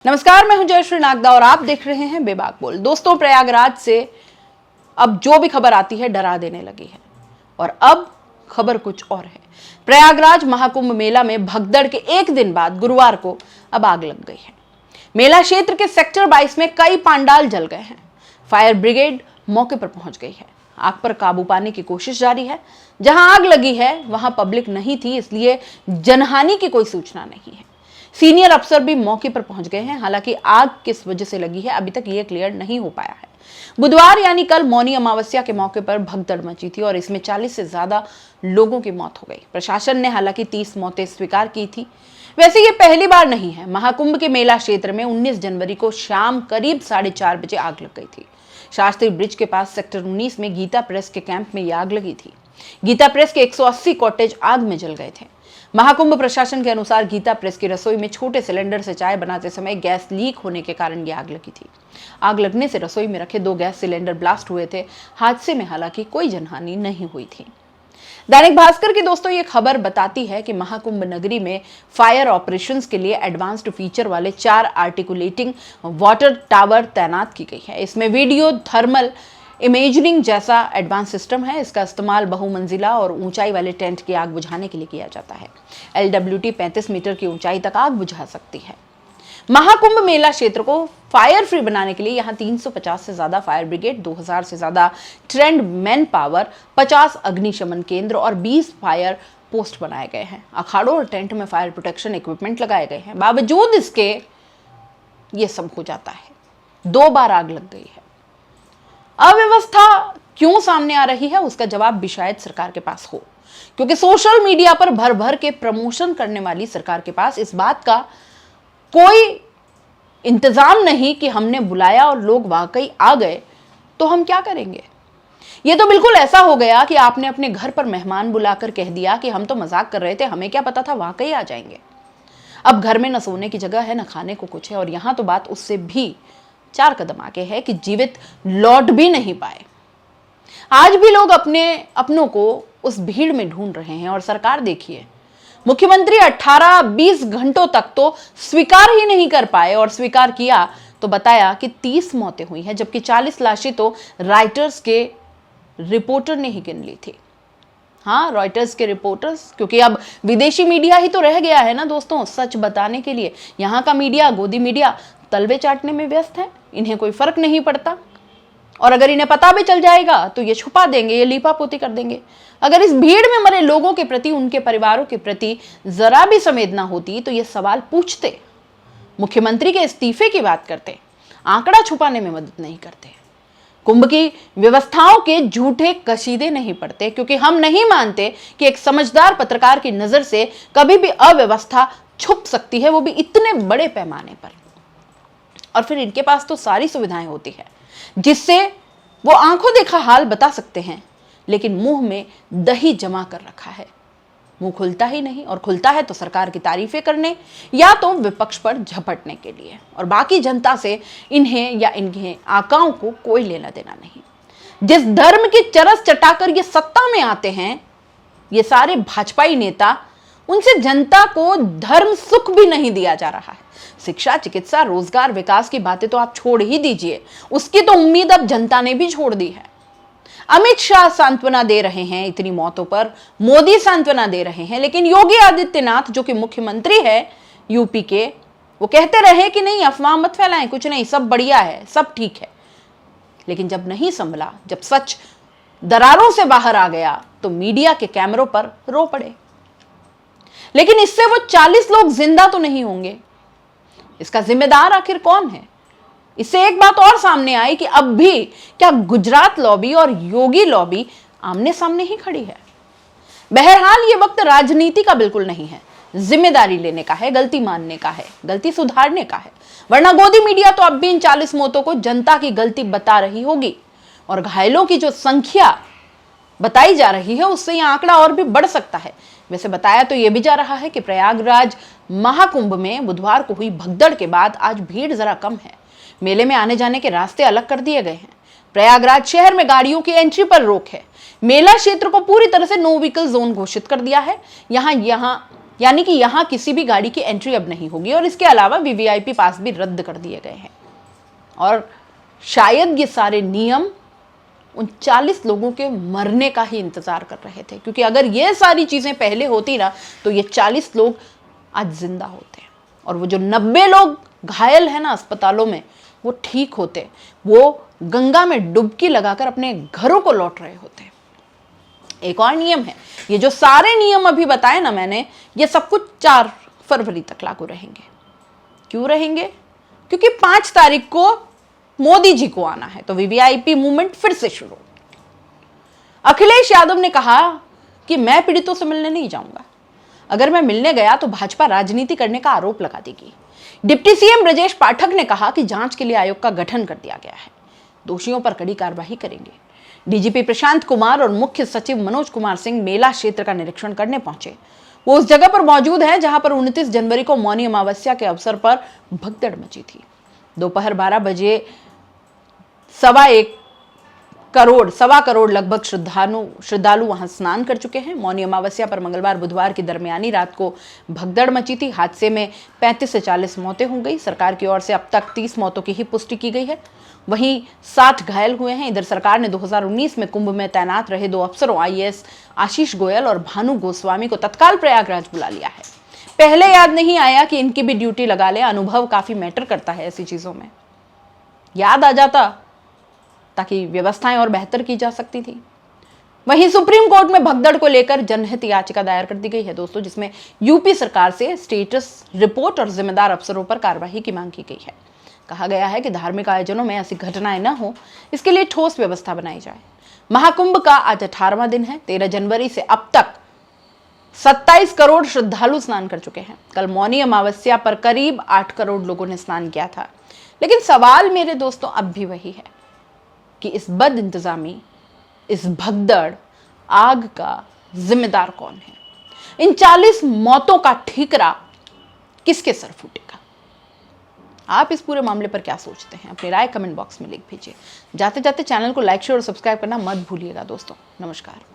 नमस्कार, मैं हूं जयश्री नागदा और आप देख रहे हैं बेबाक बोल। दोस्तों, प्रयागराज से अब जो भी खबर आती है डरा देने लगी है और अब खबर कुछ और है। प्रयागराज महाकुंभ मेला में भगदड़ के एक दिन बाद गुरुवार को अब आग लग गई है। मेला क्षेत्र के सेक्टर 22 में कई पांडाल जल गए हैं। फायर ब्रिगेड मौके पर पहुंच गई है। आग पर काबू पाने की कोशिश जारी है। जहां आग लगी है वहां पब्लिक नहीं थी, इसलिए जनहानि की कोई सूचना नहीं है। सीनियर अफसर भी मौके पर पहुंच गए हैं। हालांकि आग किस वजह से लगी है अभी तक ये क्लियर नहीं हो पाया है। बुधवार यानी कल मौनी अमावस्या के मौके पर भगदड़ मची थी और इसमें 40 से ज्यादा लोगों की मौत हो गई। प्रशासन ने हालांकि 30 मौतें स्वीकार की थी। वैसे ये पहली बार नहीं है। महाकुंभ के मेला क्षेत्र में 19 जनवरी को शाम करीब 4:30 बजे आग लग गई थी। शास्त्री ब्रिज के पास सेक्टर 19 में गीता प्रेस के कैंप में यह आग लगी थी। गीता प्रेस के 180 कॉटेज आग में जल गए थे। महाकुंभ प्रशासन के अनुसार गीता प्रेस की रसोई में छोटे सिलेंडर से चाय बनाते समय गैस लीक होने के कारण यह आग लगी थी। आग लगने से रसोई में रखे 2 गैस सिलेंडर ब्लास्ट हुए थे। हादसे में हालांकि कोई जनहानि नहीं हुई थी। दैनिक भास्कर की दोस्तों ये खबर बताती है कि महाकुंभ नगरी में फायर ऑपरेशंस के लिए एडवांस्ड फीचर वाले 4 आर्टिकुलेटिंग वाटर टावर तैनात की गई है। इसमें वीडियो थर्मल इमेजिंग जैसा एडवांस सिस्टम है। इसका इस्तेमाल बहुमंजिला और ऊंचाई वाले टेंट की आग बुझाने के लिए किया जाता है। LWT 35 मीटर की ऊंचाई तक आग बुझा सकती है। महाकुंभ मेला क्षेत्र को फायर फ्री बनाने के लिए यहां 350 से ज्यादा फायर ब्रिगेड, 2000 से ज्यादा ट्रेंड मैन पावर, 50 अग्निशमन केंद्र और 20 फायर पोस्ट बनाए गए हैं। अखाड़ों और टेंट में फायर प्रोटेक्शन इक्विपमेंट लगाए गए हैं। बावजूद इसके ये सब हो जाता है। 2 बार आग लग गई है। अव्यवस्था क्यों सामने आ रही है उसका जवाब भी शायद सरकार के पास हो, क्योंकि सोशल मीडिया पर भर भर के प्रमोशन करने वाली सरकार के पास इस बात का कोई इंतजाम नहीं कि हमने बुलाया और लोग वाकई आ गए तो हम क्या करेंगे। यह तो बिल्कुल ऐसा हो गया कि आपने अपने घर पर मेहमान बुलाकर कह दिया कि हम तो मजाक कर रहे थे, हमें क्या पता था वाकई आ जाएंगे। अब घर में न सोने की जगह है न खाने को कुछ है और यहां तो बात उससे भी 4 कदम आगे है कि जीवित लौट भी नहीं पाए। आज भी लोग अपने अपनों को उस भीड़ में ढूंढ रहे हैं और सरकार देखिए, मुख्यमंत्री 18-20 घंटों तक तो स्वीकार ही नहीं कर पाए और स्वीकार किया तो बताया कि 30 मौतें हुई हैं, जबकि 40 लाशें तो रॉयटर्स के रिपोर्टर ने ही गिन ली थी। हाँ, रॉयटर्स के रिपोर्टर्स, क्योंकि अब विदेशी मीडिया ही तो रह गया है ना दोस्तों सच बताने के लिए। यहाँ का मीडिया, गोदी मीडिया तलवे चाटने में व्यस्त है। इन्हें कोई फर्क नहीं पड़ता और अगर इन्हें पता भी चल जाएगा तो ये छुपा देंगे, ये लीपापोती कर देंगे। अगर इस भीड़ में मरे लोगों के प्रति, उनके परिवारों के प्रति जरा भी संवेदना होती तो ये सवाल पूछते, मुख्यमंत्री के इस्तीफे की बात करते, आंकड़ा छुपाने में मदद नहीं करते, कुंभ की व्यवस्थाओं के झूठे कशीदे नहीं पड़ते, क्योंकि हम नहीं मानते कि एक समझदार पत्रकार की नजर से कभी भी अव्यवस्था छुप सकती है, वो भी इतने बड़े पैमाने पर। और फिर इनके पास तो सारी सुविधाएं होती है जिससे वो आंखों देखा हाल बता सकते हैं, लेकिन मुंह में दही जमा कर रखा है। मुंह खुलता ही नहीं और खुलता है तो सरकार की तारीफें करने या तो विपक्ष पर झपटने के लिए, और बाकी जनता से इन्हें या इनके आकाओं को कोई लेना देना नहीं। जिस धर्म की चरस चटाकर ये सत्ता में आते हैं ये सारे भाजपाई नेता, उनसे जनता को धर्म सुख भी नहीं दिया जा रहा है। शिक्षा, चिकित्सा, रोजगार, विकास की बातें तो आप छोड़ ही दीजिए, उसकी तो उम्मीद अब जनता ने भी छोड़ दी है। अमित शाह सांत्वना दे रहे हैं इतनी मौतों पर, मोदी सांत्वना दे रहे हैं, लेकिन योगी आदित्यनाथ जो कि मुख्यमंत्री है यूपी के, वो कहते रहे कि नहीं अफवाह मत फैलाएं, कुछ नहीं, सब बढ़िया है, सब ठीक है। लेकिन जब नहीं संभला, जब सच दरारों से बाहर आ गया तो मीडिया के कैमरों पर रो पड़े। लेकिन इससे वो 40 लोग जिंदा तो नहीं होंगे। इसका जिम्मेदार आखिर कौन है? इससे एक बात और सामने आई कि अब भी क्या गुजरात लॉबी और योगी लॉबी आमने सामने ही खड़ी है। बहरहाल ये वक्त राजनीति का बिल्कुल नहीं है, जिम्मेदारी लेने का है, गलती मानने का है, गलती सुधारने का है। वरना गोदी मीडिया तो अब भी इन 40 मौतों को जनता की गलती बता रही होगी और घायलों की जो संख्या बताई जा रही है उससे यह आंकड़ा और भी बढ़ सकता है। वैसे बताया तो यह भी जा रहा है कि प्रयागराज महाकुंभ में बुधवार को हुई भगदड़ के बाद आज भीड़ जरा कम है। मेले में आने जाने के रास्ते अलग कर दिए गए हैं। प्रयागराज शहर में गाड़ियों की एंट्री पर रोक है। मेला क्षेत्र को पूरी तरह से नो व्हीकल जोन घोषित कर दिया है। यहाँ यानी कि यहां किसी भी गाड़ी की एंट्री अब नहीं होगी और इसके अलावा वीवीआईपी पास भी रद्द कर दिए गए हैं। और शायद ये सारे नियम उन 40 लोगों के मरने का ही इंतजार कर रहे थे, क्योंकि अगर ये सारी चीजें पहले होती ना तो ये 40 लोग आज जिंदा होते और वो जो 90 लोग घायल है ना अस्पतालों में वो ठीक होते, वो गंगा में डुबकी लगाकर अपने घरों को लौट रहे होते। एक और नियम है, ये जो सारे नियम अभी बताए ना मैंने, ये सब कुछ 4 फरवरी तक लागू रहेंगे। क्यों रहेंगे? क्योंकि 5 तारीख को मोदी जी को आना है, तो वीवीआईपी मूवमेंट फिर से शुरू। अखिलेश यादव ने कहा कि मैं पीड़ितों से मिलने नहीं जाऊंगा, अगर मैं मिलने गया तो भाजपा राजनीति करने का आरोप लगा देगी। डिप्टी सीएम ब्रजेश पाठक ने कहा कि जांच के लिए आयोग का गठन कर दिया गया है, दोषियों पर कड़ी कार्रवाई करेंगे। डीजीपी प्रशांत कुमार और मुख्य सचिव मनोज कुमार सिंह मेला क्षेत्र का निरीक्षण करने पहुंचे। वो उस जगह पर मौजूद हैं जहां पर 29 जनवरी को मौनी अमावस्या के अवसर पर भगदड़ मची थी। दोपहर 12 बजे 1.25 करोड़ लगभग श्रद्धालु वहां स्नान कर चुके हैं। मौनी अमावस्या पर मंगलवार बुधवार की दरमियानी रात को भगदड़ मची थी। हादसे में 35 से 40 मौतें हो गई। सरकार की ओर से अब तक 30 मौतों की ही पुष्टि की गई है, वहीं 60 घायल हुए हैं। इधर सरकार ने 2019 में कुंभ में तैनात रहे 2 अफसरों आईएएस आशीष गोयल और भानु गोस्वामी को तत्काल प्रयागराज बुला लिया है। पहले याद नहीं आया कि इनकी भी ड्यूटी लगा ले। अनुभव काफी मैटर करता है ऐसी चीजों में, याद आ जाता ताकि व्यवस्थाएं और बेहतर की जा सकती थी। वहीं सुप्रीम कोर्ट में भगदड़ को लेकर जनहित याचिका दायर कर दी गई है दोस्तों, जिसमें यूपी सरकार से स्टेटस रिपोर्ट और जिम्मेदार अफसरों पर कार्रवाई की मांग की गई है। कहा गया है कि धार्मिक आयोजनों में ऐसी घटनाएं न हो, इसके लिए ठोस व्यवस्था बनाई जाए। महाकुंभ का आज 18वां दिन है। 13 जनवरी से अब तक 27 करोड़ श्रद्धालु स्नान कर चुके हैं। कल मौनी अमावस्या पर करीब 8 करोड़ लोगों ने स्नान किया था। लेकिन सवाल मेरे दोस्तों अब भी वही है कि इस बद इंतजामी, इस भगदड़, आग का जिम्मेदार कौन है? इन 40 मौतों का ठीकरा किसके सर फूटेगा? आप इस पूरे मामले पर क्या सोचते हैं? अपनी राय कमेंट बॉक्स में लिख भेजिए। जाते जाते चैनल को लाइक शेयर और सब्सक्राइब करना मत भूलिएगा दोस्तों। नमस्कार।